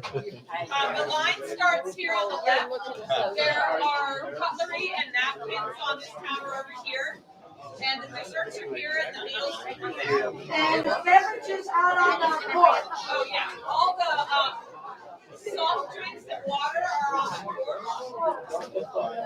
The line starts here on the left. There are cutlery and napkins on this counter over here. And the desserts are here and the meals are over there. And the beverages out on the porch. Oh, yeah. All the soft drinks and water are on the porch.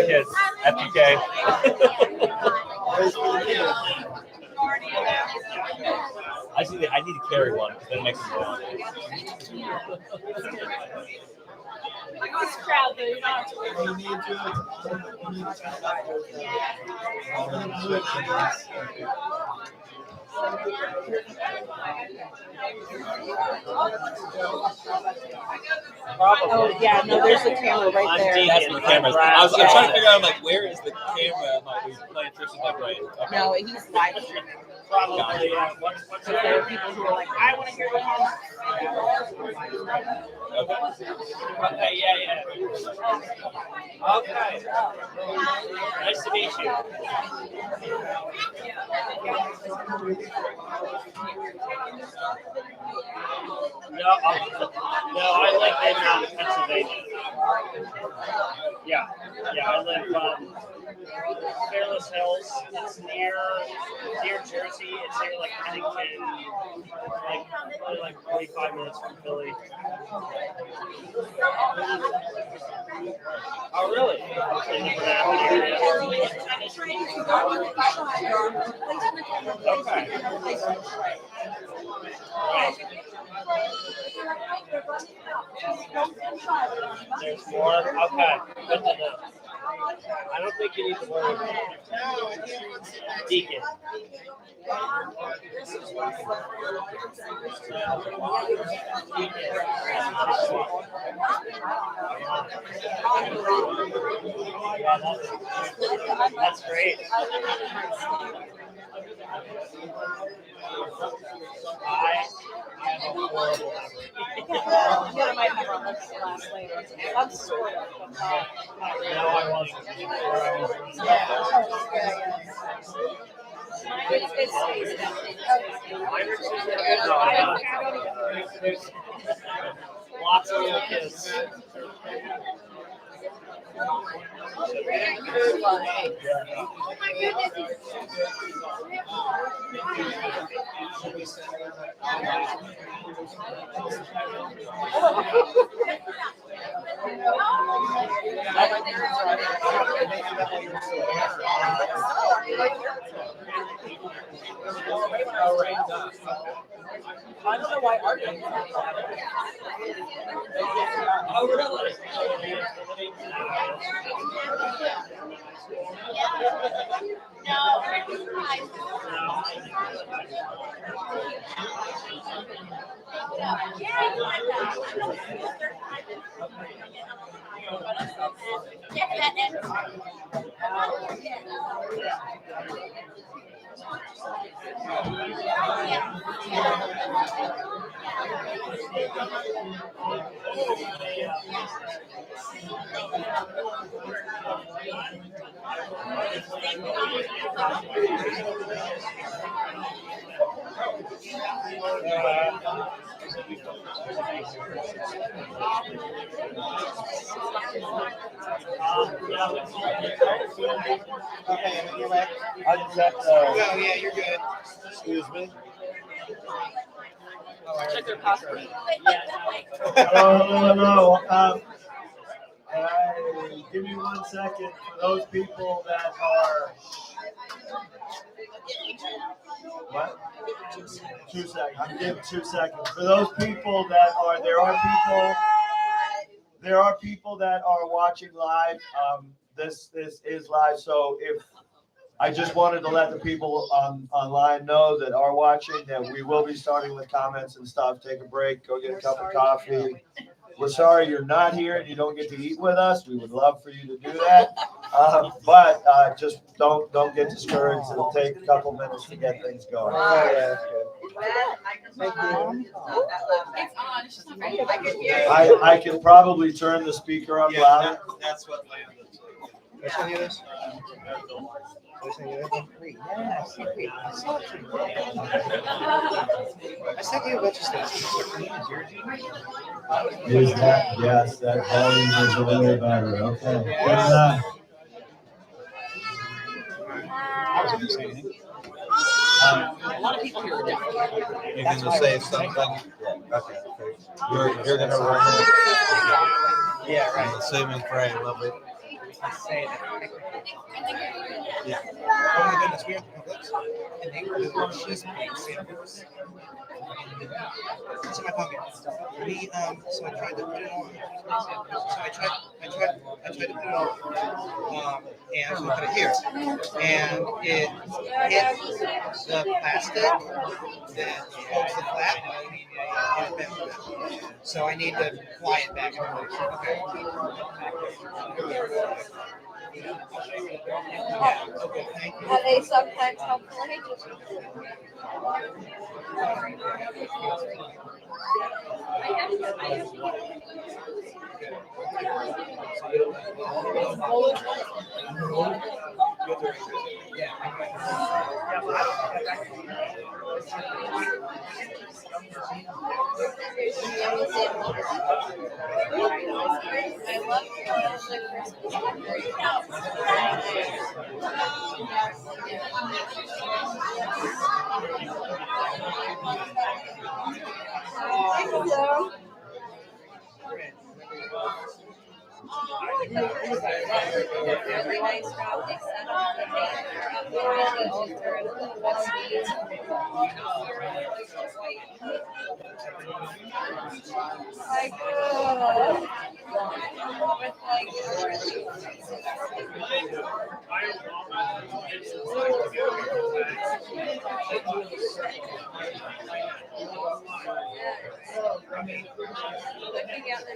Kids, FPK. I need to carry one because then it makes it more. This crowd, though, you're not. Oh, yeah, no, there's a camera right there. That's the cameras. I was trying to figure out, like, where is the camera? Like, he's playing tricks in my brain. Okay. No, he's live streaming. Probably. So there are people who are like, I want to hear what Okay, yeah. Okay. Nice to meet you. No, I live in Pennsylvania. Yeah, I live Fairless Hills. It's near Jersey. It's near like Huntington, probably like 45 minutes from Philly. Oh, really? Okay. There's more? Okay. Good to know. I don't think you need to worry about it. Deacon. That's great. I have a horrible Yeah, I might have our last later. I'm sort of. now I want to It's Heinrichs is good. No, I don't. Lots of little kids. Oh my goodness. I don't know why art is Oh, really? No, Okay, anyway. I just have to. Oh, yeah, you're good. Excuse me. check their passport. No. Give me 1 second for those people that are. What? 2 seconds. I'm giving 2 seconds. For those people that are, there are people there are people that are watching live. This is live, so if I just wanted to let the people online know that are watching that we will be starting with comments and stuff. Take a break, go get a cup of coffee. We're sorry you're not here and you don't get to eat with us. We would love for you to do that, but just don't get discouraged. It'll take a couple minutes to get things going. I can probably turn the speaker up louder. That's what landed. I send you this? I sent you a bunch of stuff. Is that, yes, that volume is a little better. Okay. Good A lot of people here are definitely. You're gonna say something. Okay. You're gonna run it. Yeah, I'm assuming Frey will be. Yeah. Oh my goodness, we have Publix, and they were doing cheese sandwiches. It's in my pocket. So I tried to put it on. So I tried to put it on. And so we put it here, and it hit the plastic that holds the flap, and it bent flat. So I need to fly it back in place. Okay. Yeah. Okay. Thank you. Are they sometimes helpful? I love Hello. Really nice job. They set up the banner up behind the altar and the recipes. Like, with looking at the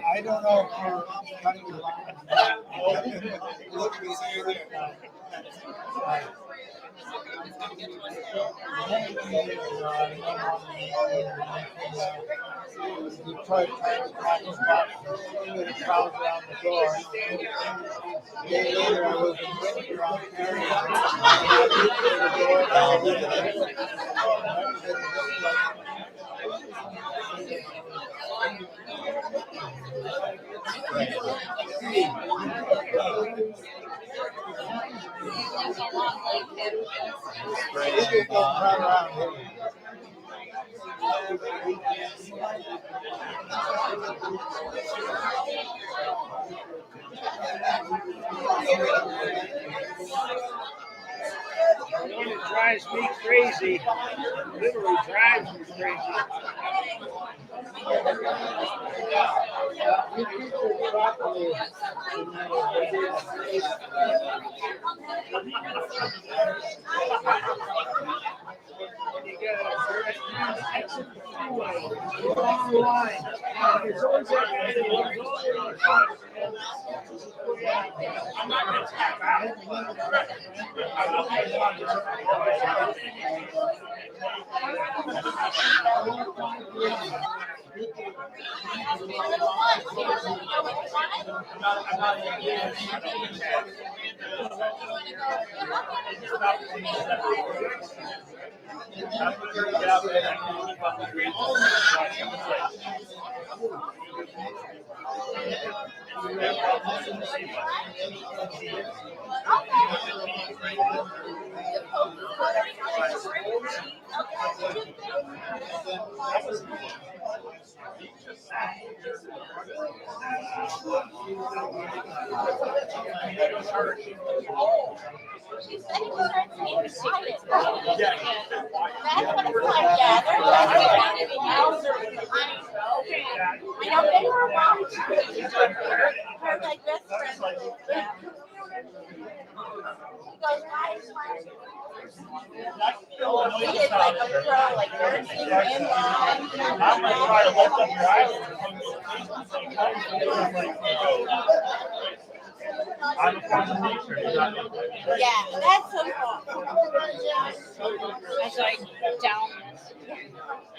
I don't know if you're cutting the line. Look at me. Detroit crowd around the door. A day later, I was in Winter, Ontario. It drives me crazy. Literally drives me crazy. She said he was trying to be quiet. That's what it's like. Yeah, they're just anything else. I know they were watching her like best friend. Yeah. She goes, why is my she is like a pro, like nursing in line. I'm gonna try to lift up your eyelids. I'm a consultation. Yeah, that's so fun. As I down this.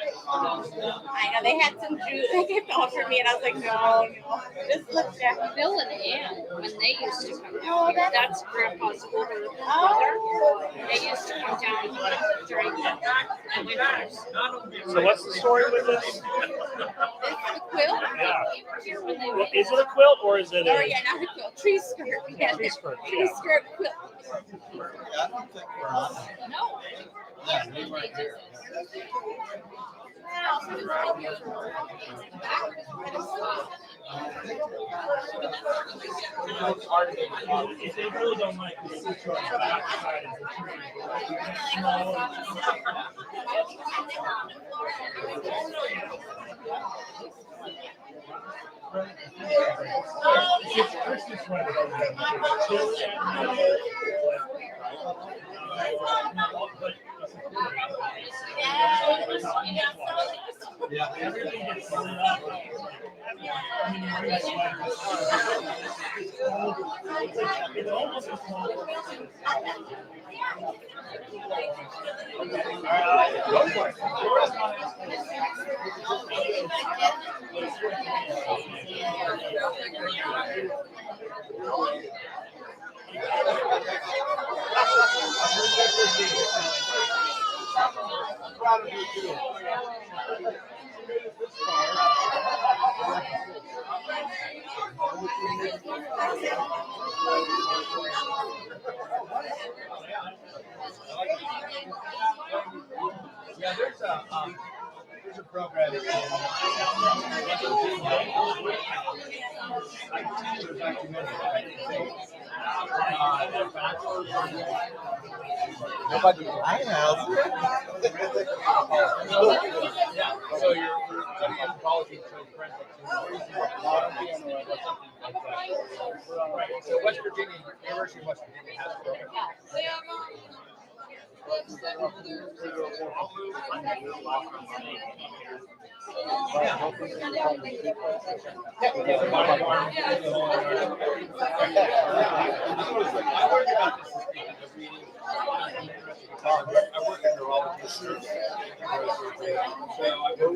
I know they had some juice they kept offering me, and I was like, no. Just look down. Bill and Ann, when they used to come Oh, down here, that's Grandpa's older brother. Oh. They used to come down during the winters. So what's the story with this? It's the quilt. Yeah. They were here when they Well, were. is it a quilt or is it Oh a yeah, not a quilt. Tree skirt. Yeah. tree skirt? Tree skirt quilt. I don't think we're on. No. Yeah, we weren't here. If they really don't like it, it's on the back side of the tree. It's Christmas weather. Yeah. Everything gets lit up. I mean, you're really sweating. It's almost as small. Go for it. Yeah, there's a program in nobody. I have. So you're studying anthropology and forensics. Right. So West Virginia, University of West Virginia has a program. I worry about this I work in neurology. So I go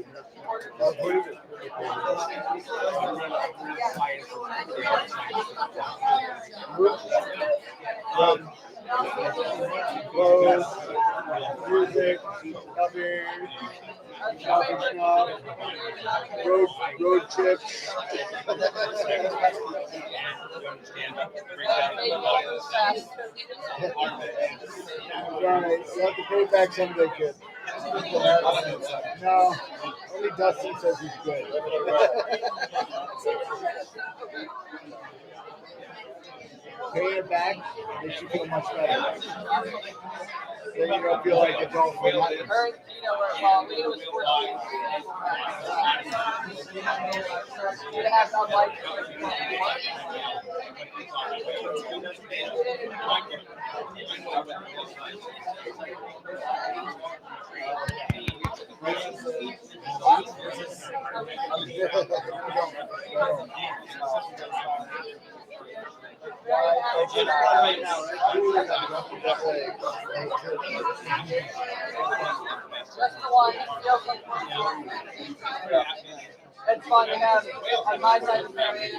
clothes, music, cover, shopping shop, road trips. Right, you have to pay back someday, kid. No, only Dustin says he's good. Pay it back makes you feel much better. Then you don't feel like it's all for nothing. It's fun to have on my side of the family.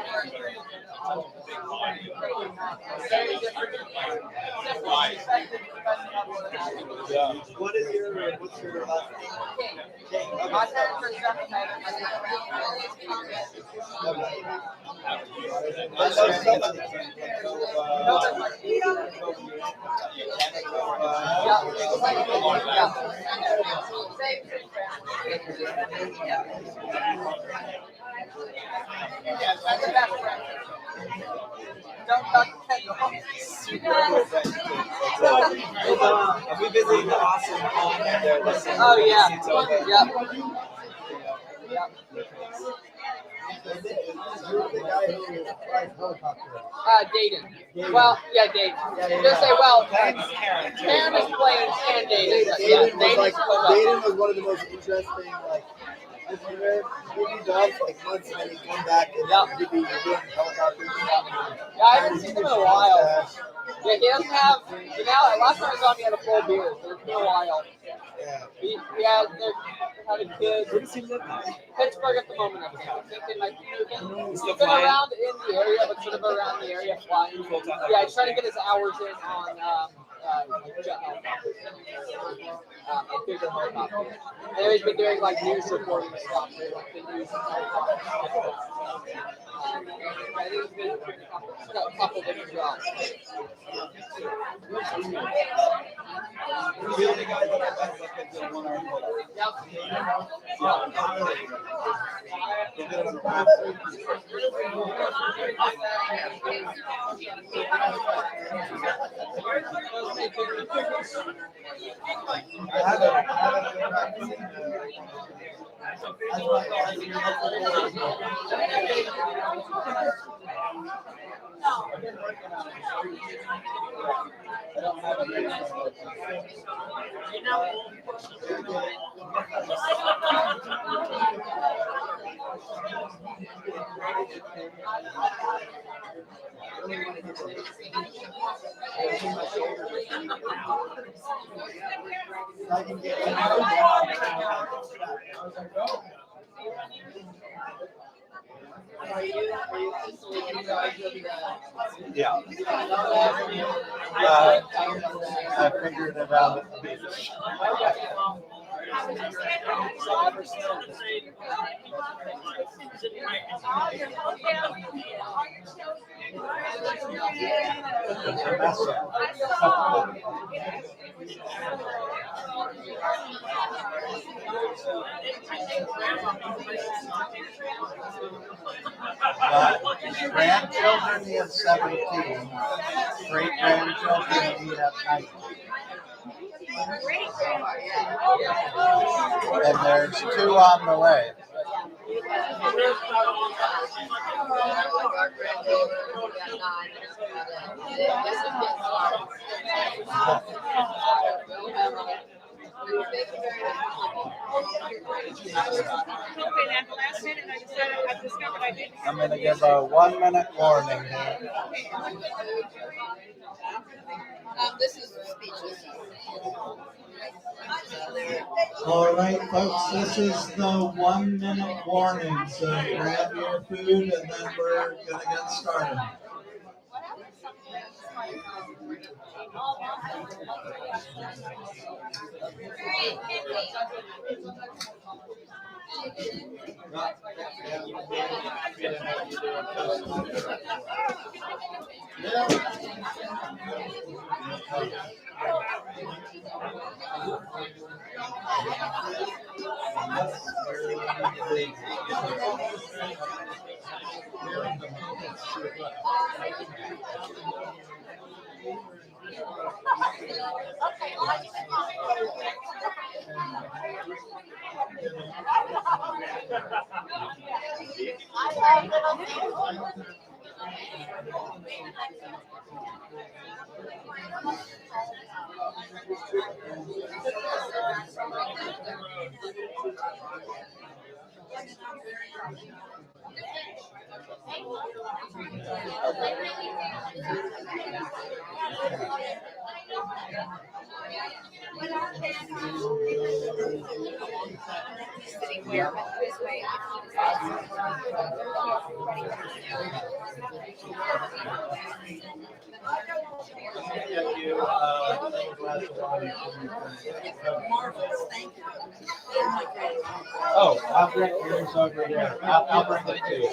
What is what's your last name? My parents are Stephanie. Yeah, that's the best friend. Don't touch Are we visiting the awesome home there? Oh yeah. Yep. Yep. Dayton. Well, yeah, Dayton. Just say, well, Karen is planes and Dayton. Yeah, Dayton was one of the most interesting, like, I've been done like months and then he'd come back and he'd be doing helicopters. Yeah, I haven't seen him in a while. Yeah, he doesn't have. Now, last time I saw him, he had a full beard. So it's been a while. Yeah. They're having kids. Where does he live now? Pittsburgh at the moment, I think. I think they might be moving. He's He's still been flying? around in the area, but sort of around the area flying. Yeah, he's trying to get his hours in on jet helicopters. Bigger helicopters. And he's been doing like news reporting stuff. Like the news and helicopters. I think he's been doing a couple different jobs. The only guy that I met was like the 1 hour. Yeah. I figured it out at the beach. Grandchildren, he has 17. Great grandchildren, he has 19. And there's 2 on the way. I'm going to give a 1-minute warning here. This is speechless. All right, folks, this is the 1-minute warning. So grab your food and then we're going to get started. Sitting where this way. Oh, I'll bring yours over there. I'll bring it to you.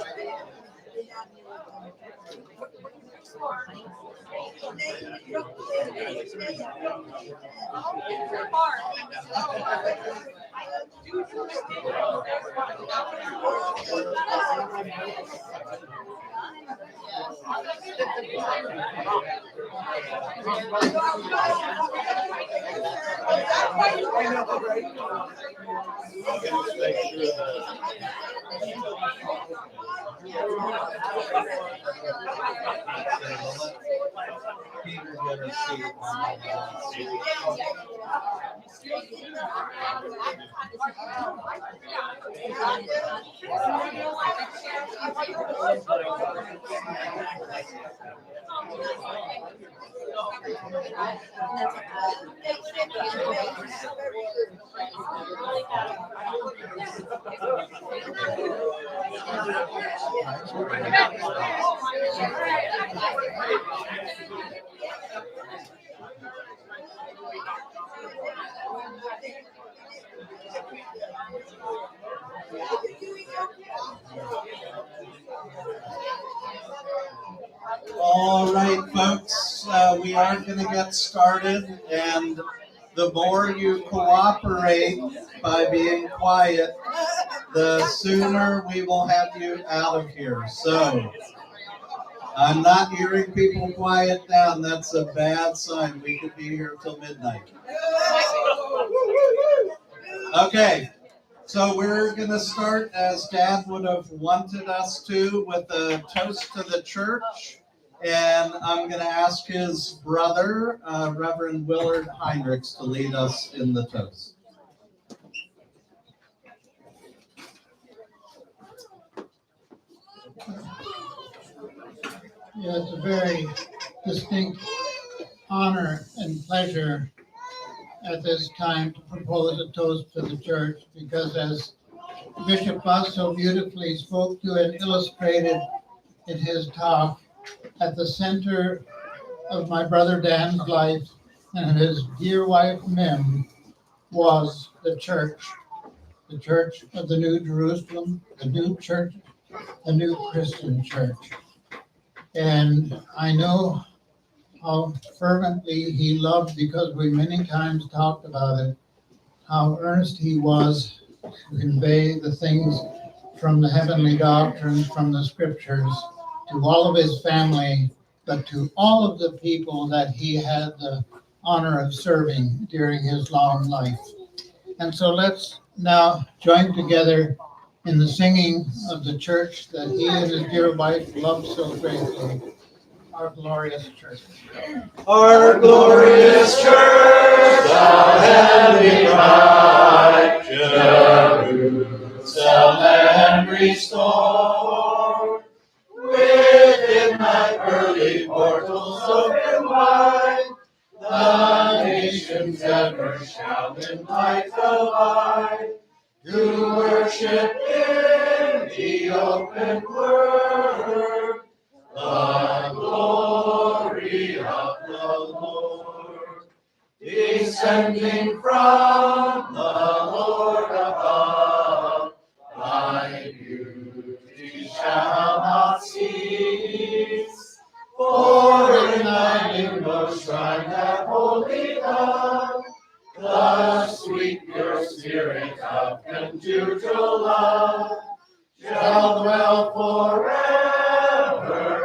All right, folks, we are going to get started, and the more you cooperate by being quiet, the sooner we will have you out of here. So, I'm not hearing people quiet down. That's a bad sign. We could be here till midnight. Okay. So we're going to start, as Dad would have wanted us to, with a toast to the church. And I'm going to ask his brother, Reverend Willard Heinrichs, to lead us in the toast. Yeah, it's a very distinct honor and pleasure at this time to propose a toast to the church, because as Bishop Buss so beautifully spoke to and illustrated in his talk, at the center of my brother Dan's life and his dear wife Mim was the church of the New Jerusalem, the new church, the new Christian church. And I know how fervently he loved, because we many times talked about it, how earnest he was to convey the things from the heavenly doctrines, from the scriptures, to all of his family, but to all of the people that he had the honor of serving during his long life. And so let's now join together in the singing of the church that he and his dear wife loved so greatly. Our glorious church. Our glorious church, thou heavenly bride, Jerusalem and restore. Within thy pearly portals open wide, the nations ever shall in light abide, to worship in the open word. The glory of the Lord, descending from the Lord above, thy beauty shall not cease. For in thy inmost shrine that holy love, the sweet pure spirit of conjugal love shall dwell forever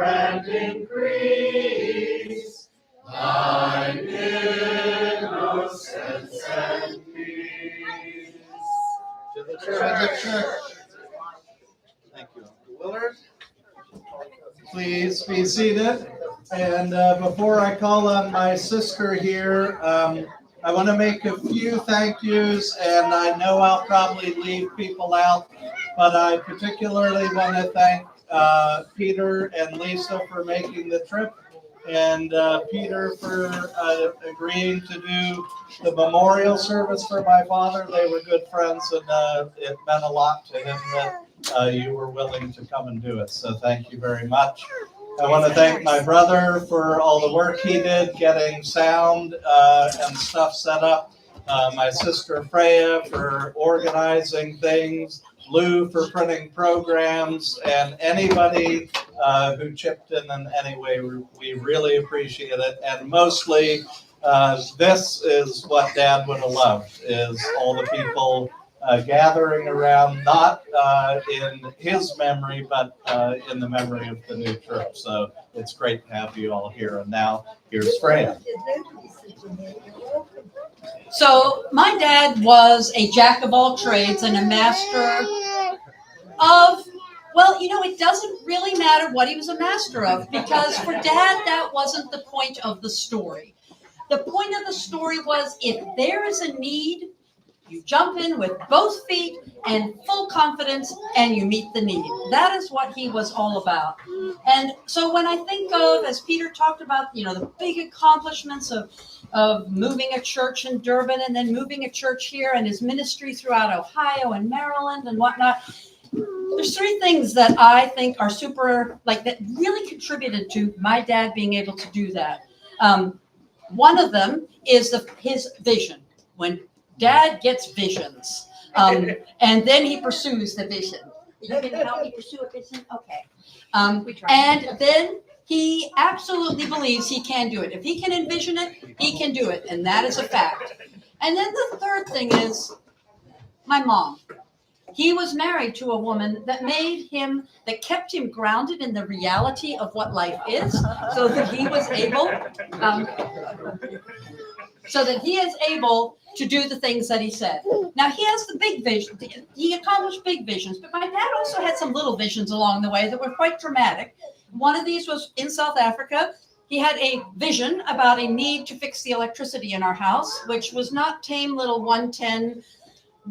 and increase thine innocence and peace. To the church. Thank you, Uncle Willard. Please be seated. And before I call on my sister here, I want to make a few thank yous, and I know I'll probably leave people out, but I particularly want to thank Peter and Lisa for making the trip, and Peter for agreeing to do the memorial service for my father. They were good friends, and it meant a lot to him that you were willing to come and do it. So thank you very much. I want to thank my brother for all the work he did getting sound and stuff set up. My sister Freya for organizing things. Lou for printing programs, and anybody who chipped in any way, we really appreciate it. And mostly, this is what Dad would have loved, is all the people a gathering around, not in his memory, but in the memory of the new church. So it's great to have you all here. And now here's Fran. So my dad was a jack of all trades and a master of, well, you know, it doesn't really matter what he was a master of, because for Dad, that wasn't the point of the story. The point of the story was, if there is a need, you jump in with both feet and full confidence and you meet the need. That is what he was all about. And so when I think of, as Peter talked about, you know, the big accomplishments of moving a church in Durban and then moving a church here, and his ministry throughout Ohio and Maryland and whatnot, there's three things that I think are super, like, that really contributed to my dad being able to do that. One of them is his vision. When Dad gets visions, and then he pursues the vision. You can help me pursue a vision? Okay. And then he absolutely believes he can do it. If he can envision it, he can do it. And that is a fact. And then the third thing is my mom. He was married to a woman that kept him grounded in the reality of what life is, so that he was able to do the things that he said. Now, he has the big vision. He accomplished big visions, but my dad also had some little visions along the way that were quite dramatic. One of these was in South Africa. He had a vision about a need to fix the electricity in our house, which was not tame little 110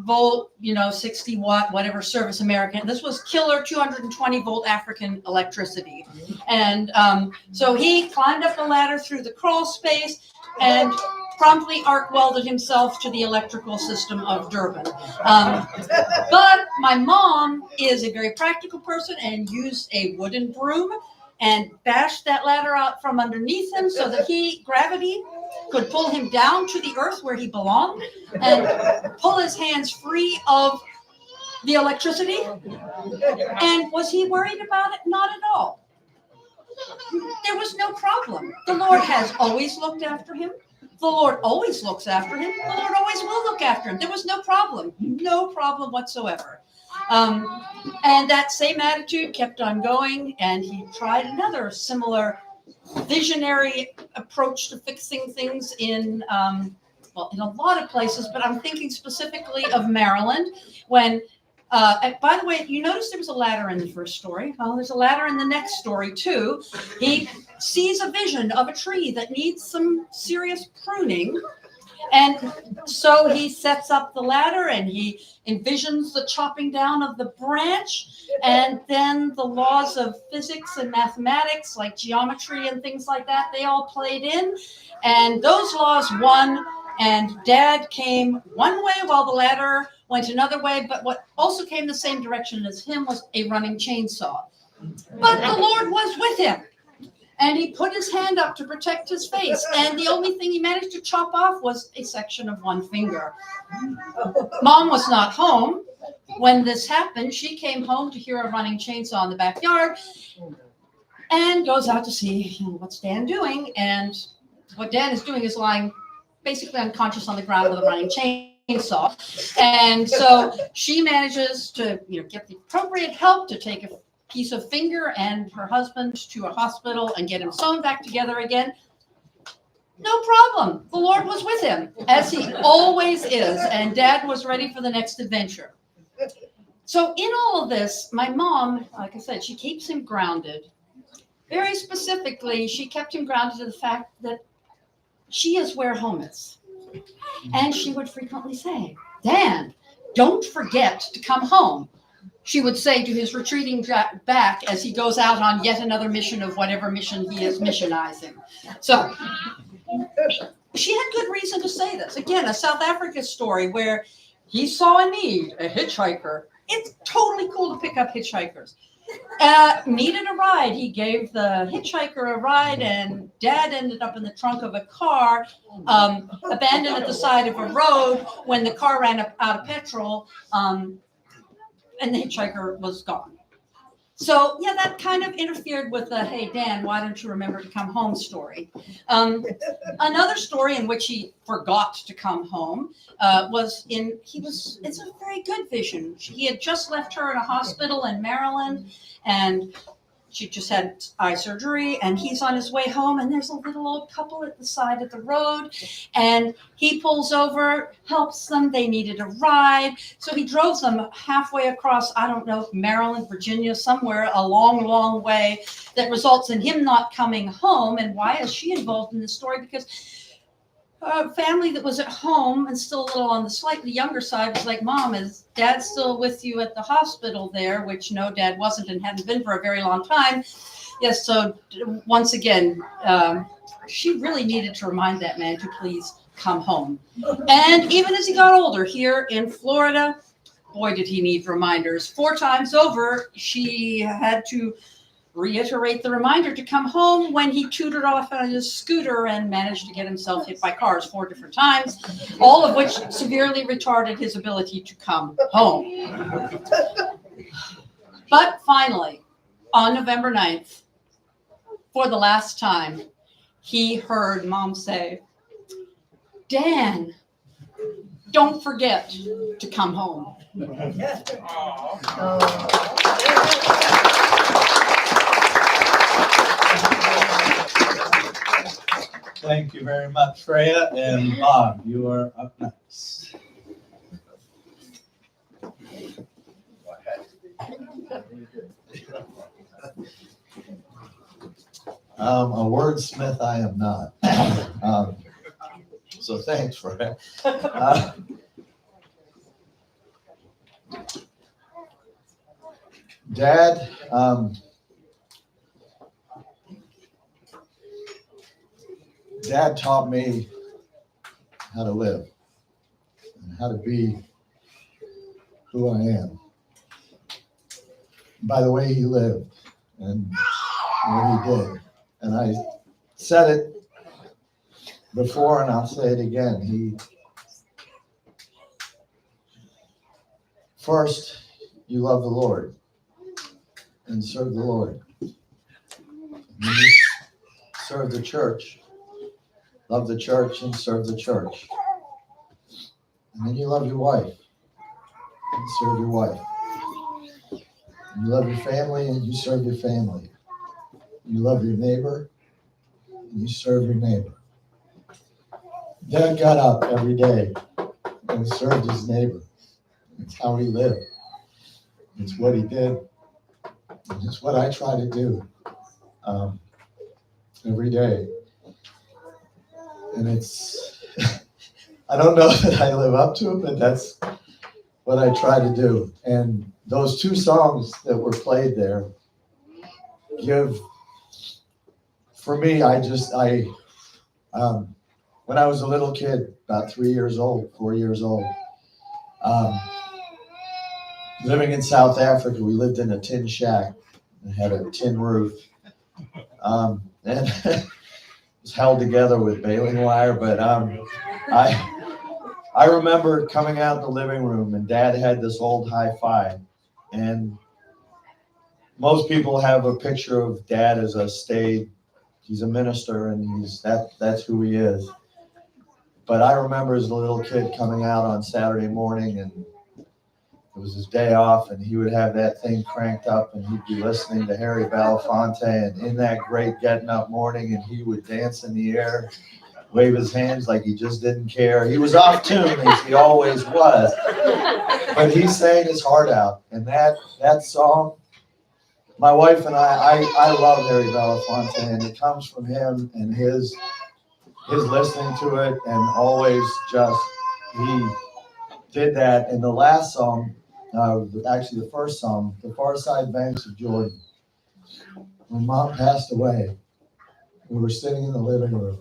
volt, 60 watt, whatever service American. This was killer 220 volt African electricity. And so he climbed up the ladder through the crawl space and promptly arc welded himself to the electrical system of Durban. But my mom is a very practical person and used a wooden broom and bashed that ladder out from underneath him so that gravity could pull him down to the earth where he belonged and pull his hands free of the electricity. And was he worried about it? Not at all. There was no problem. The Lord has always looked after him. The Lord always looks after him. The Lord always will look after him. There was no problem whatsoever. And that same attitude kept on going, and he tried another similar visionary approach to fixing things in a lot of places, but I'm thinking specifically of Maryland when, by the way, you notice there was a ladder in the first story. Well, there's a ladder in the next story too. He sees a vision of a tree that needs some serious pruning. And so he sets up the ladder and he envisions the chopping down of the branch, and then the laws of physics and mathematics, like geometry and things like that, they all played in. And those laws won, and Dad came one way while the ladder went another way, but what also came the same direction as him was a running chainsaw. But the Lord was with him. And he put his hand up to protect his face. And the only thing he managed to chop off was a section of one finger. Mom was not home when this happened. She came home to hear a running chainsaw in the backyard and goes out to see what's Dan doing. And what Dan is doing is lying basically unconscious on the ground with a running chainsaw. And so she manages to get the appropriate help to take a piece of finger and her husband to a hospital and get him sewn back together again. No problem. The Lord was with him, as he always is, and Dad was ready for the next adventure. So in all of this, my mom, like I said, she keeps him grounded. Very specifically, she kept him grounded to the fact that she is where home is. And she would frequently say, Dan, don't forget to come home. She would say to his retreating back as he goes out on yet another mission of whatever mission he is missionizing. So she had good reason to say this. Again, a South Africa story where he saw a need, a hitchhiker. It's totally cool to pick up hitchhikers. Needed a ride. He gave the hitchhiker a ride, and Dad ended up in the trunk of a car, abandoned at the side of a road when the car ran out of petrol. And the hitchhiker was gone. So yeah, that kind of interfered with the "Hey Dan, why don't you remember to come home" story. Another story in which he forgot to come home it's a very good vision. He had just left her in a hospital in Maryland, and she just had eye surgery, and he's on his way home, and there's a little old couple at the side of the road, and he pulls over, helps them. They needed a ride. So he drove them halfway across, I don't know, Maryland, Virginia, somewhere, a long, long way that results in him not coming home. And why is she involved in this story? Because a family that was at home and still a little on the slightly younger side was like, "Mom, is Dad still with you at the hospital there?" Which no, Dad wasn't and hadn't been for a very long time. Yes, so once again, she really needed to remind that man to please come home. And even as he got older here in Florida, boy, did he need reminders. 4 times over, she had to reiterate the reminder to come home when he tooted off on his scooter and managed to get himself hit by cars 4 different times, all of which severely retarded his ability to come home. But finally, on November 9th, for the last time, he heard Mom say, "Dan, don't forget to come home." Thank you very much, Freya. And Bob, you are up next. A wordsmith I am not. So thanks for that. Dad, Dad taught me how to live and how to be who I am by the way he lived and what he did. And I said it before and I'll say it again. First, you love the Lord and serve the Lord. And then you serve the church. Love the church and serve the church. And then you love your wife and serve your wife. And you love your family and you serve your family. You love your neighbor and you serve your neighbor. Dad got up every day and served his neighbor. It's how he lived. It's what he did. And it's what I try to do every day. And it's, I don't know that I live up to it, but that's what I try to do. And those 2 songs that were played there give, for me, when I was a little kid, about 4 years old, living in South Africa, we lived in a tin shack and had a tin roof. And it was held together with baling wire, but I remember coming out in the living room and Dad had this old hi-fi, and most people have a picture of Dad as he's a minister and that's who he is. But I remember as a little kid coming out on Saturday morning and it was his day off and he would have that thing cranked up and he'd be listening to Harry Belafonte, and in that great getting up morning and he would dance in the air, wave his hands like he just didn't care. He was off tune as he always was, but he sang his heart out. And that song, my wife and I love Harry Belafonte, and it comes from him and his listening to it, and always just, he did that. And the last song, actually the first song, The Far Side Banks of Jordan. When Mom passed away, we were sitting in the living room,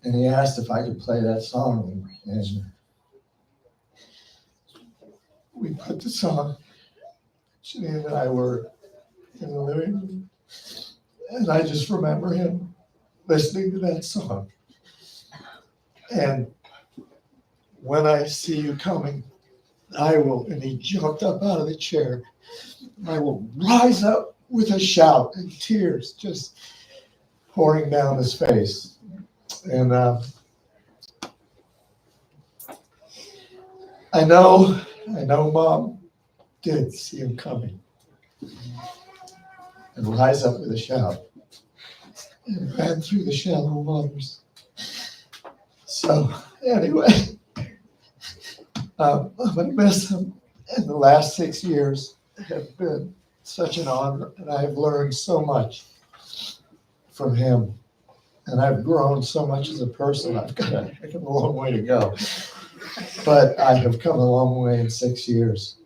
and he asked if I could play that song, and we put the song. Janine and I were in the living room, and I just remember him listening to that song. And when I see you coming, and he jumped up out of the chair. I will rise up with a shout and tears just pouring down his face. And I know Mom did see him coming and rise up with a shout and ran through the shadow of others. So anyway, I'm going to miss him. And the last 6 years have been such an honor, and I've learned so much from him. And I've grown so much as a person. I've got a long way to go. But I have come a long way in 6 years,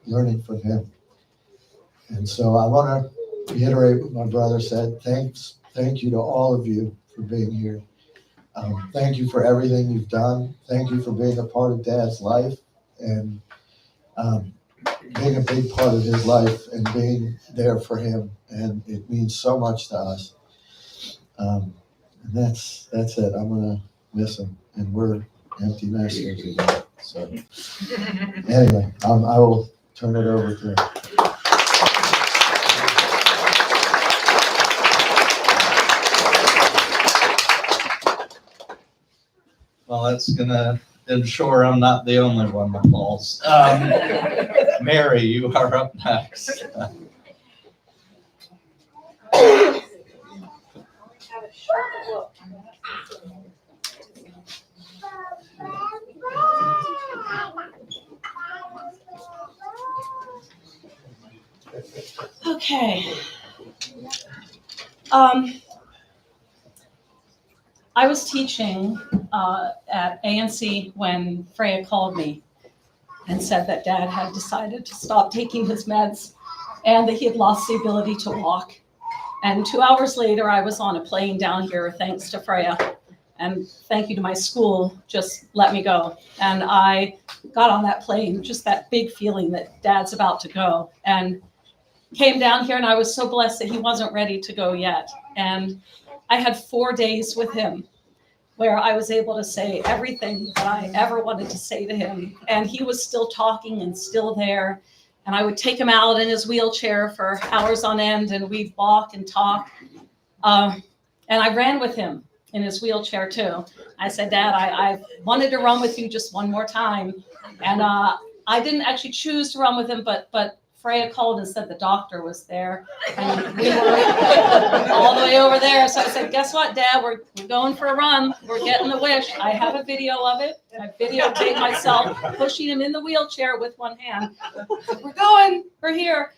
learning from him. And so I want to reiterate what my brother said. Thank you to all of you for being here. Thank you for everything you've done. Thank you for being a part of Dad's life and being a big part of his life and being there for him. And it means so much to us. And that's it. I'm going to miss him. And we're empty nesters again. So anyway, I will turn it over to him. Well, that's gonna ensure I'm not the only one that falls. Mary, you are up next. Okay. I was teaching at ANC when Freya called me and said that Dad had decided to stop taking his meds and that he had lost the ability to walk. And 2 hours later, I was on a plane down here, thanks to Freya. And thank you to my school, just let me go. And I got on that plane, just that big feeling that Dad's about to go. And came down here, and I was so blessed that he wasn't ready to go yet. And I had 4 days with him where I was able to say everything that I ever wanted to say to him. And he was still talking and still there. And I would take him out in his wheelchair for hours on end, and we'd walk and talk. And I ran with him in his wheelchair too. I said, Dad, I wanted to run with you just one more time. And I didn't actually choose to run with him, but Freya called and said the doctor was there. And we were all the way over there. So I said, guess what, Dad? We're going for a run. We're getting the wish. I have a video of it. I videotaped myself pushing him in the wheelchair with one hand. We're going. We're here.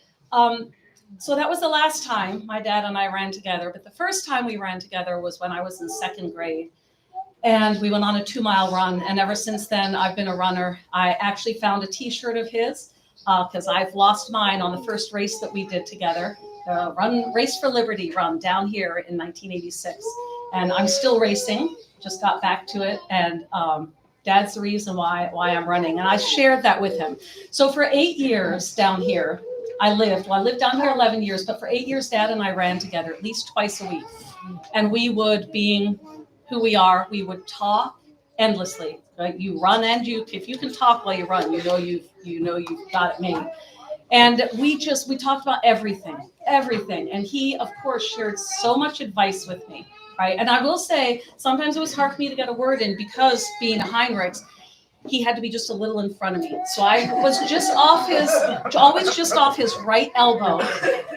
So that was the last time my dad and I ran together. But the first time we ran together was when I was in 2nd grade. And we went on a 2-mile run. And ever since then, I've been a runner. I actually found a T-shirt of his because I've lost mine on the first race that we did together, the Race for Liberty run down here in 1986. And I'm still racing, just got back to it. And Dad's the reason why I'm running. And I shared that with him. So for 8 years down here, I lived down here 11 years, but for 8 years, Dad and I ran together at least twice a week. And we would, being who we are, we would talk endlessly. Right? You run and if you can talk while you run, you know you've got it made. And we talked about everything. And he, of course, shared so much advice with me, right? And I will say, sometimes it was hard for me to get a word in because being a Heinrichs, he had to be just a little in front of me. So I was always just off his right elbow.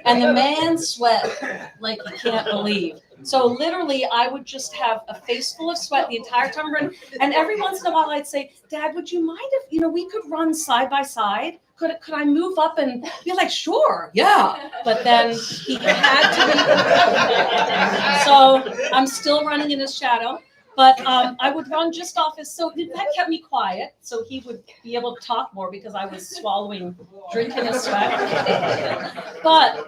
And the man sweat like you can't believe. So literally, I would just have a face full of sweat the entire time running. And every once in a while, I'd say, Dad, would you mind if, we could run side by side? Could I move up and be like, sure, yeah. But then he had to. So I'm still running in his shadow. But I would run just off so that kept me quiet. So he would be able to talk more because I was drinking his sweat. But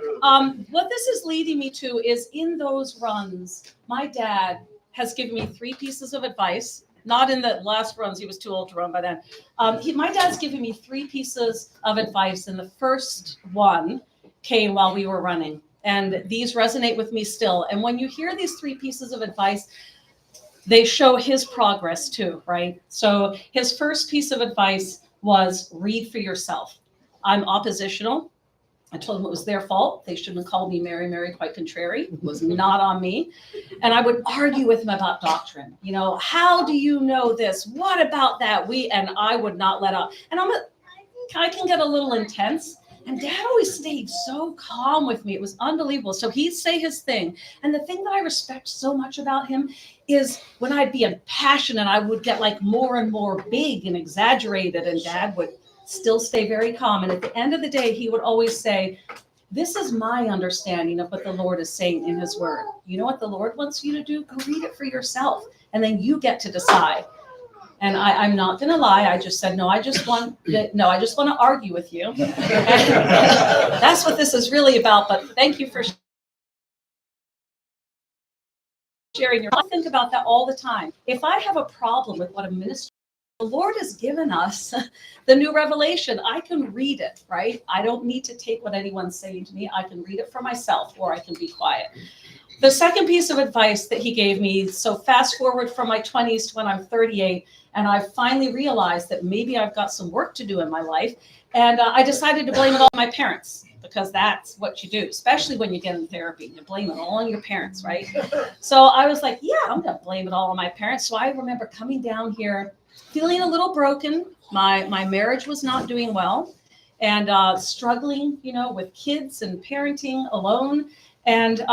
what this is leading me to is in those runs, my dad has given me 3 pieces of advice. Not in the last runs, he was too old to run by then. My dad's given me 3 pieces of advice, and the first one came while we were running. And these resonate with me still. And when you hear these 3 pieces of advice, they show his progress too, right? So his first piece of advice was read for yourself. I'm oppositional. I told them it was their fault. They shouldn't have called me Mary, Mary, quite contrary. It was not on me. And I would argue with them about doctrine. You know, how do you know this? What about that? And I would not let up. And I can get a little intense. And Dad always stayed so calm with me. It was unbelievable. So he'd say his thing. And the thing that I respect so much about him is when I'd be impassioned and I would get like more and more big and exaggerated, and Dad would still stay very calm. And at the end of the day, he would always say, this is my understanding of what the Lord is saying in his word. You know what the Lord wants you to do? Go read it for yourself. And then you get to decide. And I'm not going to lie. I just said, I just want to argue with you. That's what this is really about. But thank you for sharing your. I think about that all the time. If I have a problem with what a minister, the Lord has given us the new revelation. I can read it, right? I don't need to take what anyone's saying to me. I can read it for myself, or I can be quiet. The second piece of advice that he gave me, so fast forward from my 20s to when I'm 38, and I finally realized that maybe I've got some work to do in my life. And I decided to blame it all on my parents, because that's what you do, especially when you get in therapy. You blame it all on your parents, right? So I was like, yeah, I'm going to blame it all on my parents. So I remember coming down here feeling a little broken. My marriage was not doing well, and struggling, with kids and parenting alone. And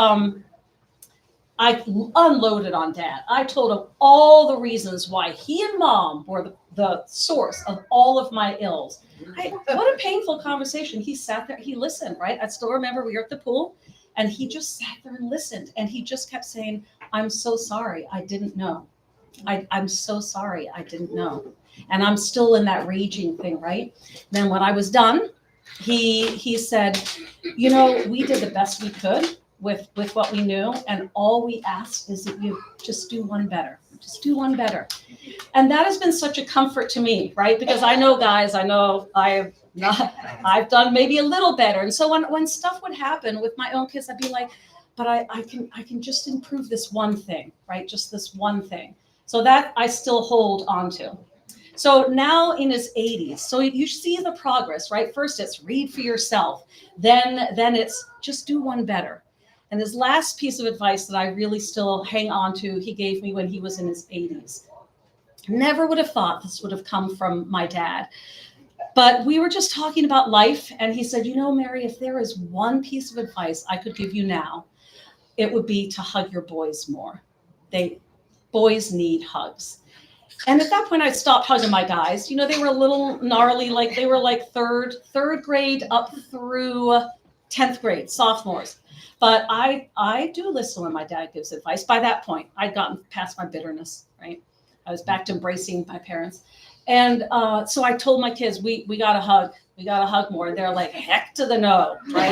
I unloaded on Dad. I told him all the reasons why he and Mom were the source of all of my ills. What a painful conversation. He sat there, he listened, right? I still remember we were at the pool, and he just sat there and listened. And he just kept saying, I'm so sorry, I didn't know. I'm so sorry, I didn't know. And I'm still in that raging thing, right? Then when I was done, he said, we did the best we could with what we knew, and all we asked is that you just do one better. Just do one better. And that has been such a comfort to me, right? Because I know, guys, I've done maybe a little better. And so when stuff would happen with my own kids, I'd be like, but I can just improve this one thing, right? Just this one thing. So that I still hold on to. So now in his 80s, so you see the progress, right? First it's read for yourself. Then it's just do one better. And his last piece of advice that I really still hang on to, he gave me when he was in his 80s. Never would have thought this would have come from my dad. But we were just talking about life, and he said, Mary, if there is one piece of advice I could give you now, it would be to hug your boys more. Boys need hugs. And at that point, I stopped hugging my guys. They were a little gnarly, they were like third grade up through 10th grade, sophomores. But I do listen when my dad gives advice. By that point, I'd gotten past my bitterness, right? I was back to embracing my parents. And so I told my kids, we got to hug. We got to hug more. And they're like, heck to the no, right?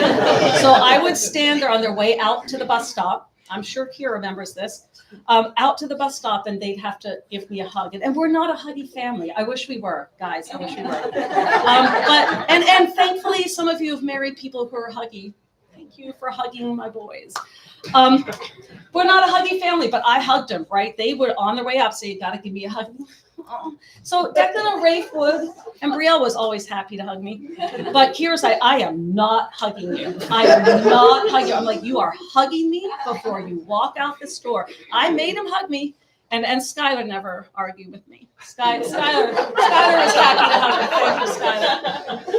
So I would stand there on their way out to the bus stop. I'm sure Kira remembers this. Out to the bus stop, and they'd have to give me a hug. And we're not a huggy family. I wish we were, guys. I wish we were. But thankfully, some of you have married people who are huggy. Thank you for hugging my boys. We're not a huggy family, but I hugged them, right? They would, on their way up, say, you got to give me a hug. So Declan and Rafe would, and Brielle was always happy to hug me. But Kira's like, I am not hugging you. I am not hugging you. I'm like, you are hugging me before you walk out this door. I made him hug me, and Skylar never argued with me. Skylar is happy to hug me. Thank you,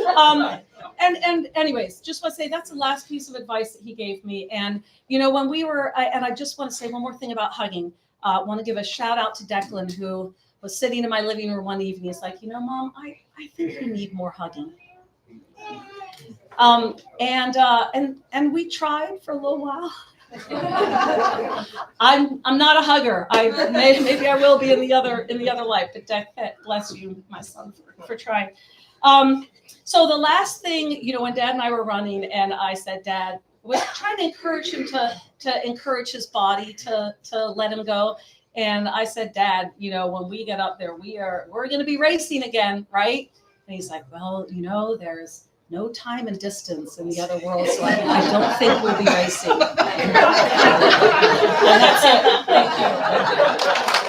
Skylar. And anyways, just want to say that's the last piece of advice that he gave me. And, when we were, and I just want to say one more thing about hugging. I want to give a shout out to Declan, who was sitting in my living room one evening. He's like, Mom, I think you need more hugging. And we tried for a little while. I'm not a hugger. Maybe I will be in the other life. But Deck, bless you, my son, for trying. So the last thing, when Dad and I were running, and I said, Dad, was trying to encourage him to encourage his body to let him go. And I said, Dad, when we get up there, we're going to be racing again, right? And he's like, well, there's no time and distance in the other world, so I don't think we'll be racing. And that's it. Thank you.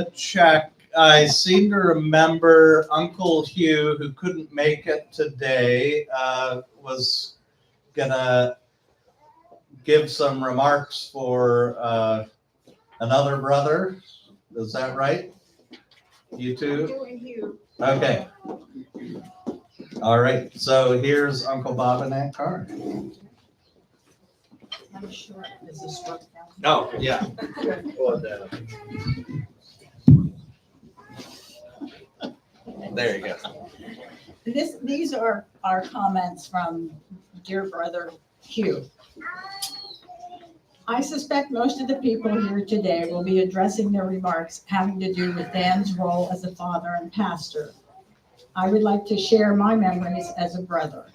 to check. I seem to remember Uncle Hugh, who couldn't make it today, was gonna give some remarks for another brother. Is that right? You two? Okay. All right. So here's Uncle Bob and Aunt Karen. I'm sure this is struck down. Oh, yeah. There you go. These are our comments from dear brother Hugh. I suspect most of the people here today will be addressing their remarks having to do with Dan's role as a father and pastor. I would like to share my memories as a brother.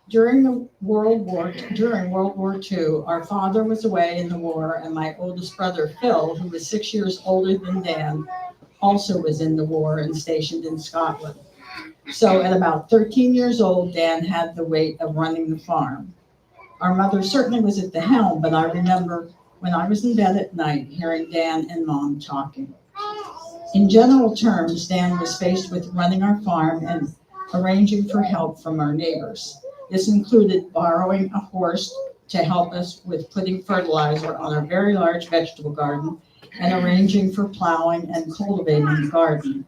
During World War II, our father was away in the war, and my oldest brother, Phil, who was 6 years older than Dan, also was in the war and stationed in Scotland. So at about 13 years old, Dan had the weight of running the farm. Our mother certainly was at the helm, but I remember when I was in bed at night hearing Dan and Mom talking. In general terms, Dan was faced with running our farm and arranging for help from our neighbors. This included borrowing a horse to help us with putting fertilizer on our very large vegetable garden and arranging for plowing and cultivating the garden.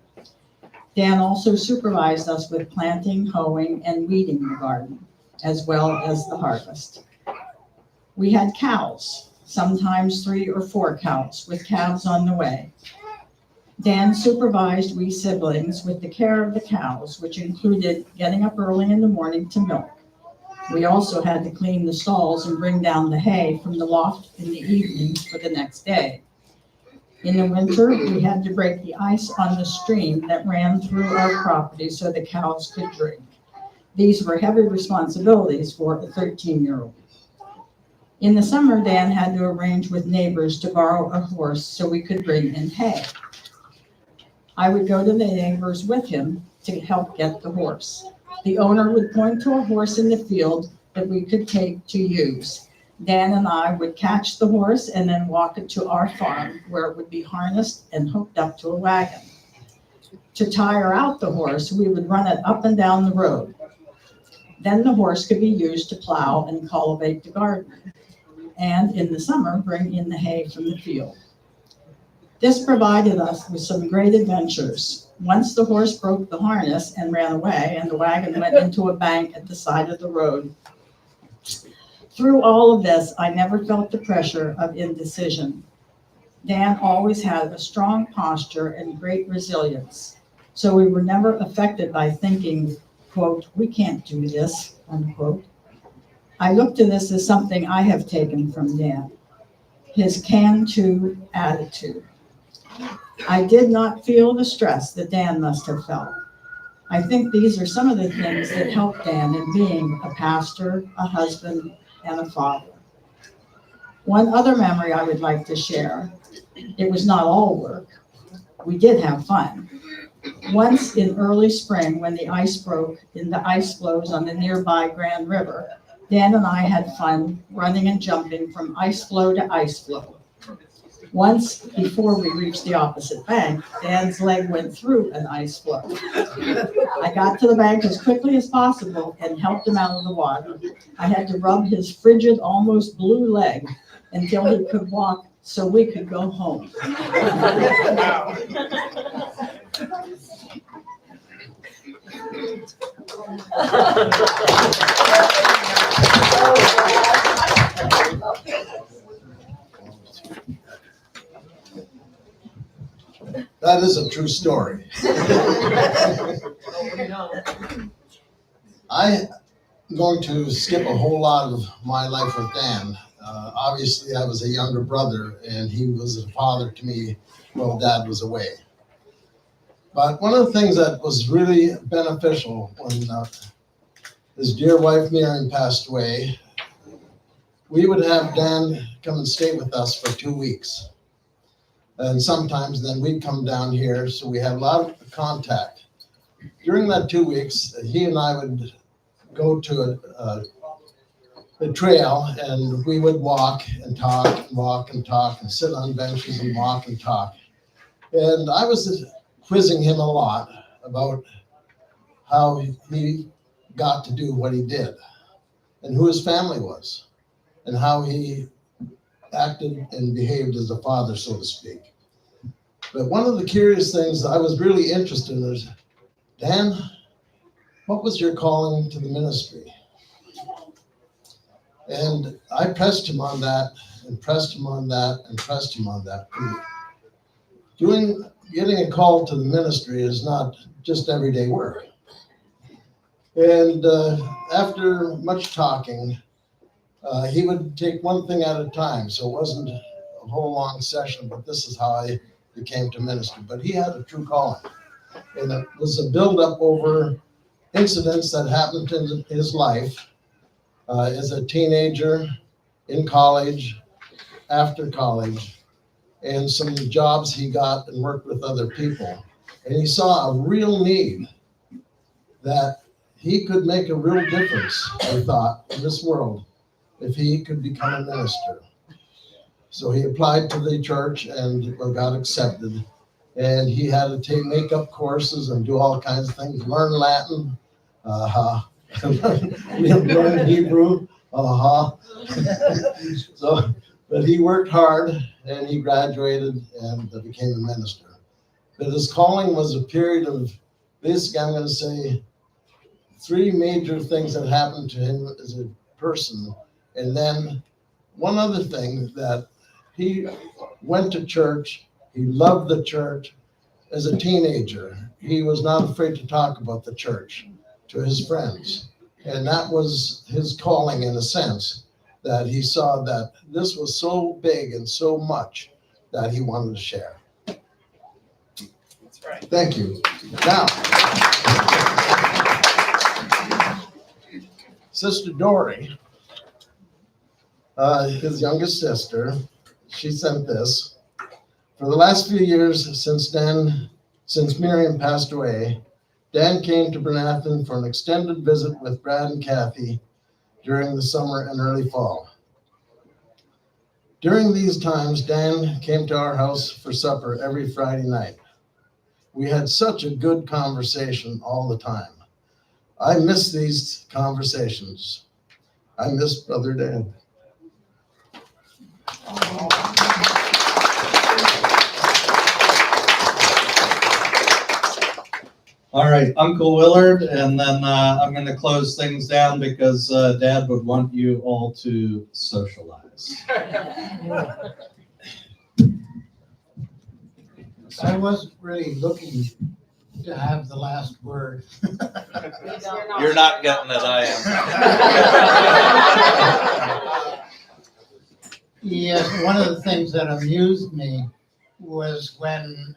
Dan also supervised us with planting, hoeing, and weeding the garden, as well as the harvest. We had cows, sometimes 3 or 4 cows, with calves on the way. Dan supervised we siblings with the care of the cows, which included getting up early in the morning to milk. We also had to clean the stalls and bring down the hay from the loft in the evenings for the next day. In the winter, we had to break the ice on the stream that ran through our property so the cows could drink. These were heavy responsibilities for a 13-year-old. In the summer, Dan had to arrange with neighbors to borrow a horse so we could bring in hay. I would go to the neighbors with him to help get the horse. The owner would point to a horse in the field that we could take to use. Dan and I would catch the horse and then walk it to our farm where it would be harnessed and hooked up to a wagon. To tire out the horse, we would run it up and down the road. Then the horse could be used to plow and cultivate the garden, and in the summer, bring in the hay from the field. This provided us with some great adventures. Once the horse broke the harness and ran away, and the wagon went into a bank at the side of the road. Through all of this, I never felt the pressure of indecision. Dan always had a strong posture and great resilience, so we were never affected by thinking, quote, "We can't do this," unquote. I look to this as something I have taken from Dan, his can-do attitude. I did not feel the stress that Dan must have felt. I think these are some of the things that helped Dan in being a pastor, a husband, and a father. One other memory I would like to share, it was not all work. We did have fun. Once in early spring, when the ice broke in the ice flows on the nearby Grand River, Dan and I had fun running and jumping from ice floe to ice floe. Once, before we reached the opposite bank, Dan's leg went through an ice floe. I got to the bank as quickly as possible and helped him out of the water. I had to rub his frigid, almost blue leg until he could walk so we could go home. That is a true story. I'm going to skip a whole lot of my life with Dan. Obviously, I was a younger brother, and he was a father to me while Dad was away. But one of the things that was really beneficial when his dear wife Miriam passed away, we would have Dan come and stay with us for 2 weeks. And sometimes then we'd come down here, so we had a lot of contact. During that 2 weeks, he and I would go to a trail, and we would walk and talk and walk and talk and sit on benches and walk and talk. And I was quizzing him a lot about how he got to do what he did and who his family was and how he acted and behaved as a father, so to speak. But one of the curious things I was really interested in is, Dan, what was your calling to the ministry? And I pressed him on that and pressed him on that and pressed him on that. Getting a call to the ministry is not just everyday work. And after much talking, he would take one thing at a time. So it wasn't a whole long session, but this is how I became to minister. But he had a true calling. And it was a buildup over incidents that happened in his life as a teenager, in college, after college, and some jobs he got and worked with other people. And he saw a real need that he could make a real difference, I thought, in this world if he could become a minister. So he applied to the church and got accepted. And he had to make up courses and do all kinds of things, learn Latin, learn Hebrew, So, but he worked hard and he graduated and became a minister. But his calling was a period of, basically, I'm going to say, 3 major things that happened to him as a person. And then one other thing, that he went to church, he loved the church. As a teenager, he was not afraid to talk about the church to his friends. And that was his calling, in a sense, that he saw that this was so big and so much that he wanted to share. That's right. Thank you. Now, Sister Dory, his youngest sister, she sent this. For the last few years since Miriam passed away, Dan came to Bernathen for an extended visit with Brad and Kathy during the summer and early fall. During these times, Dan came to our house for supper every Friday night. We had such a good conversation all the time. I miss these conversations. I miss Brother Dan. All right, Uncle Willard, and then I'm going to close things down because Dad would want you all to socialize. I wasn't really looking to have the last word. You're not getting it, I am. Yes, one of the things that amused me was when,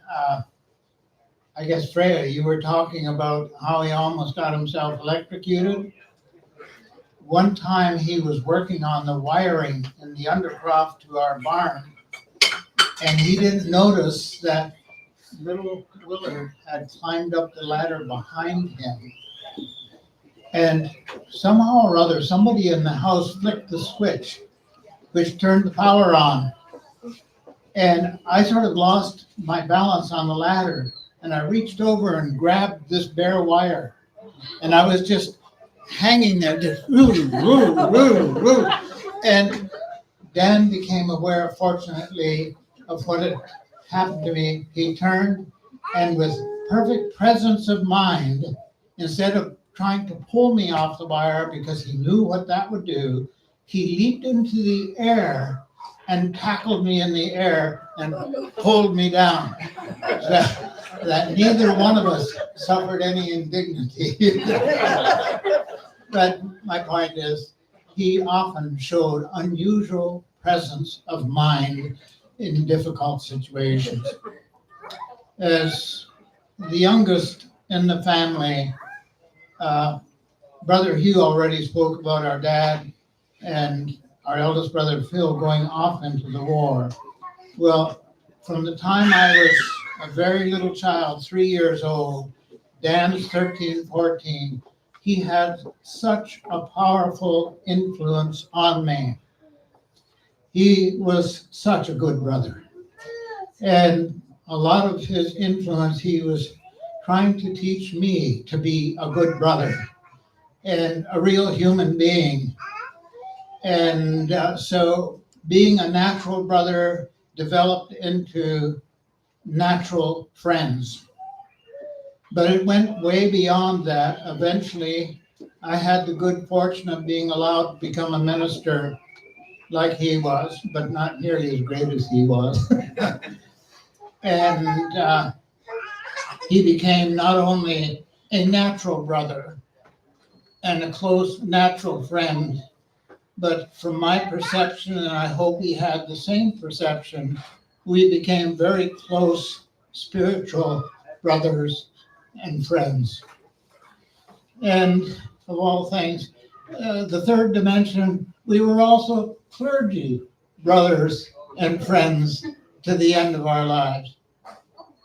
I guess, Freya, you were talking about how he almost got himself electrocuted. One time he was working on the wiring in the undercroft to our barn, and he didn't notice that little Willard had climbed up the ladder behind him. And somehow or other, somebody in the house flicked the switch, which turned the power on. And I sort of lost my balance on the ladder, and I reached over and grabbed this bare wire. And I was just hanging there, just woo, woo, woo, woo. And Dan became aware, fortunately, of what had happened to me. He turned, and with perfect presence of mind, instead of trying to pull me off the wire because he knew what that would do, he leaped into the air and tackled me in the air and pulled me down. That neither one of us suffered any indignity. But my point is, he often showed unusual presence of mind in difficult situations. As the youngest in the family, Brother Hugh already spoke about our dad and our eldest brother Phil going off into the war. Well, from the time I was a very little child, 3 years old, Dan's 13, 14, he had such a powerful influence on me. He was such a good brother. And a lot of his influence, he was trying to teach me to be a good brother and a real human being. And so being a natural brother developed into natural friends. But it went way beyond that. Eventually, I had the good fortune of being allowed to become a minister like he was, but not nearly as great as he was. And he became not only a natural brother and a close natural friend, but from my perception, and I hope he had the same perception, we became very close spiritual brothers and friends. And of all things, the third dimension, we were also clergy brothers and friends to the end of our lives.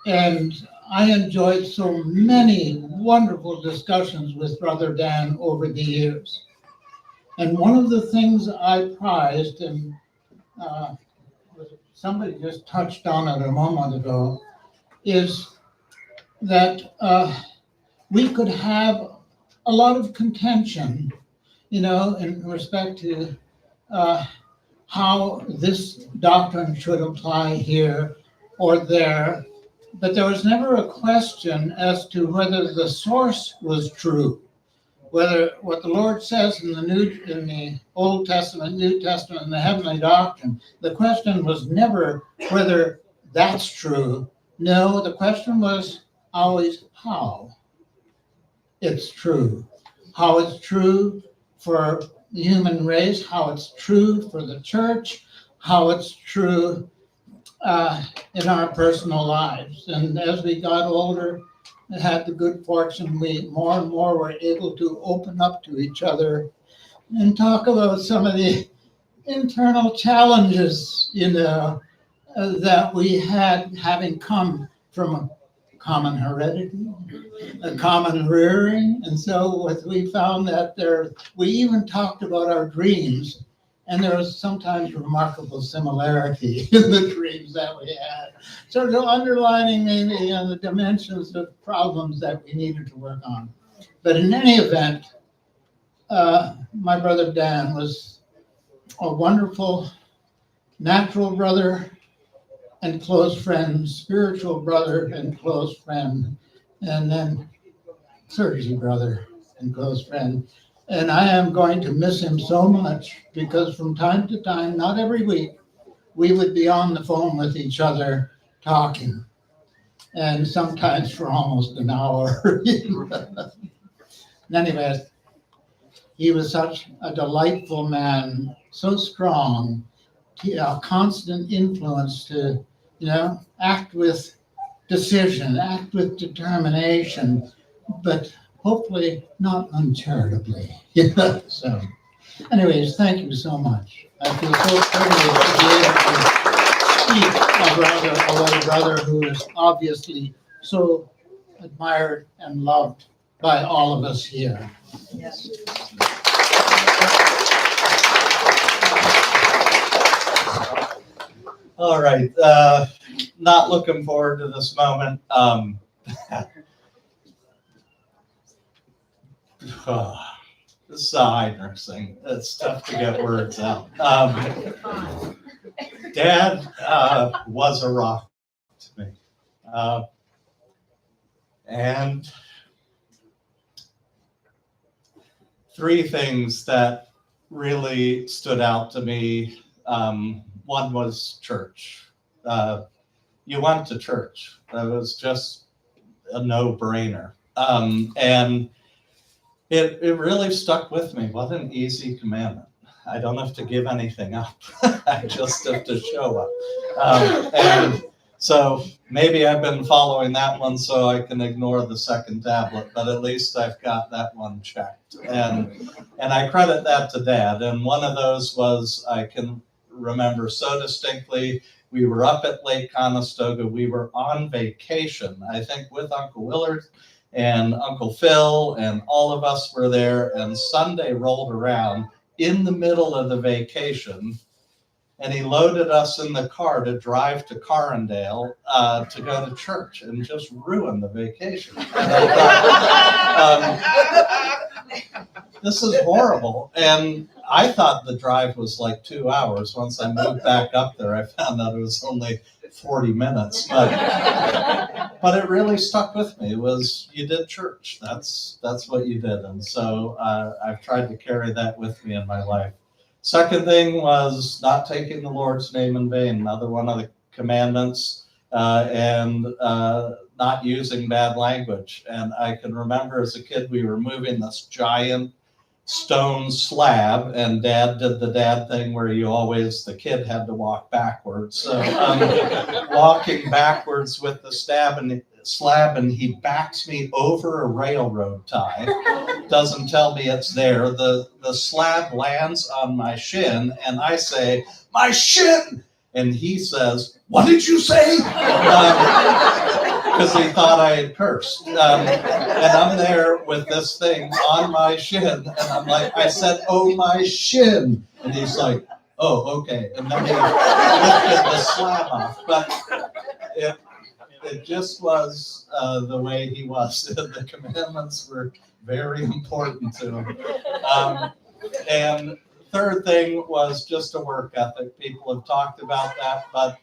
And I enjoyed so many wonderful discussions with Brother Dan over the years. And one of the things I prized, and somebody just touched on it a moment ago, is that we could have a lot of contention, in respect to how this doctrine should apply here or there. But there was never a question as to whether the source was true, whether what the Lord says in the Old Testament, New Testament, and the heavenly doctrine. The question was never whether that's true. No, the question was always how it's true. How it's true for the human race, how it's true for the church, how it's true in our personal lives. And as we got older, I had the good fortune, we more and more were able to open up to each other and talk about some of the internal challenges, that we had, having come from a common heredity, a common rearing. And so we found that we even talked about our dreams, and there was sometimes remarkable similarity in the dreams that we had, sort of underlining maybe the dimensions of problems that we needed to work on. But in any event, my brother Dan was a wonderful natural brother and close friend, spiritual brother and close friend, and then clergy brother and close friend. And I am going to miss him so much, because from time to time, not every week, we would be on the phone with each other talking, and sometimes for almost an hour. Anyway, he was such a delightful man, so strong, a constant influence to, act with decision, act with determination, but hopefully not uncharitably. So, anyways, thank you so much. I feel so privileged to be able to speak about a brother who is obviously so admired and loved by all of us here. Yes. All right, not looking forward to this moment. This is a Heinrichs thing. It's tough to get words out. Dad was a rock to me. And three things that really stood out to me. One was church. You went to church. That was just a no-brainer. And it really stuck with me. What an easy commandment. I don't have to give anything up. I just have to show up. And so maybe I've been following that one so I can ignore the second tablet, but at least I've got that one checked. And I credit that to Dad. And one of those was, I can remember so distinctly, we were up at Lake Conestoga. We were on vacation, I think, with Uncle Willard and Uncle Phil, and all of us were there. And Sunday rolled around in the middle of the vacation, and he loaded us in the car to drive to Carindale to go to church and just ruin the vacation. And I thought, this is horrible. And I thought the drive was like 2 hours. Once I moved back up there, I found out it was only 40 minutes. But it really stuck with me. It was, you did church. That's what you did. And so I've tried to carry that with me in my life. Second thing was not taking the Lord's name in vain, another one of the commandments, and not using bad language. And I can remember as a kid, we were moving this giant stone slab, and Dad did the dad thing where the kid had to walk backwards. So I'm walking backwards with the slab, and he backs me over a railroad tie. Doesn't tell me it's there. The slab lands on my shin, and I say, "My shin!" And he says, "What did you say?" Because he thought I had cursed. And I'm there with this thing on my shin, and I'm like, I said, "Oh, my shin." And he's like, "Oh, okay." And then he lifted the slab off. But it just was the way he was. The commandments were very important to him. And third thing was just a work ethic. People have talked about that, but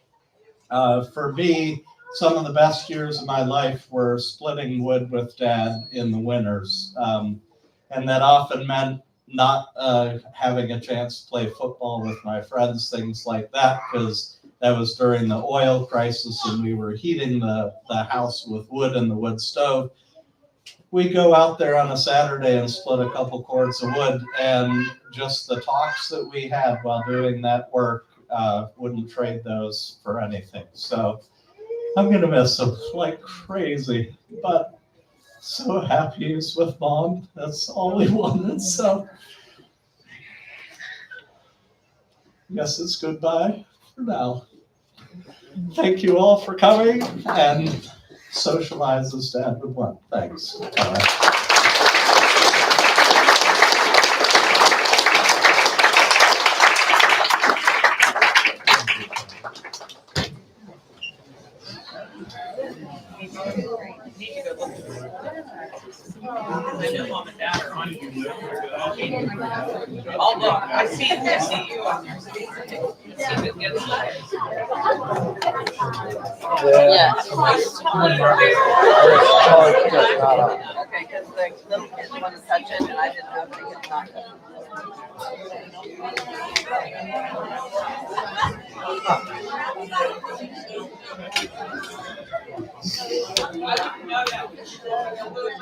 for me, some of the best years of my life were splitting wood with Dad in the winters. And that often meant not having a chance to play football with my friends, things like that, because that was during the oil crisis and we were heating the house with wood in the wood stove. We'd go out there on a Saturday and split a couple cords of wood, and just the talks that we had while doing that work, wouldn't trade those for anything. So I'm going to miss him like crazy, but so happy he's with Mom. That's all we wanted. So I guess it's goodbye for now. Thank you all for coming, and socialize as Dad would want. Thanks. I know Mom and Dad are on you. Oh, look, I see you on there. Yeah. Okay, because the little kids want to touch it, and I didn't know if they could knock it. I didn't know that.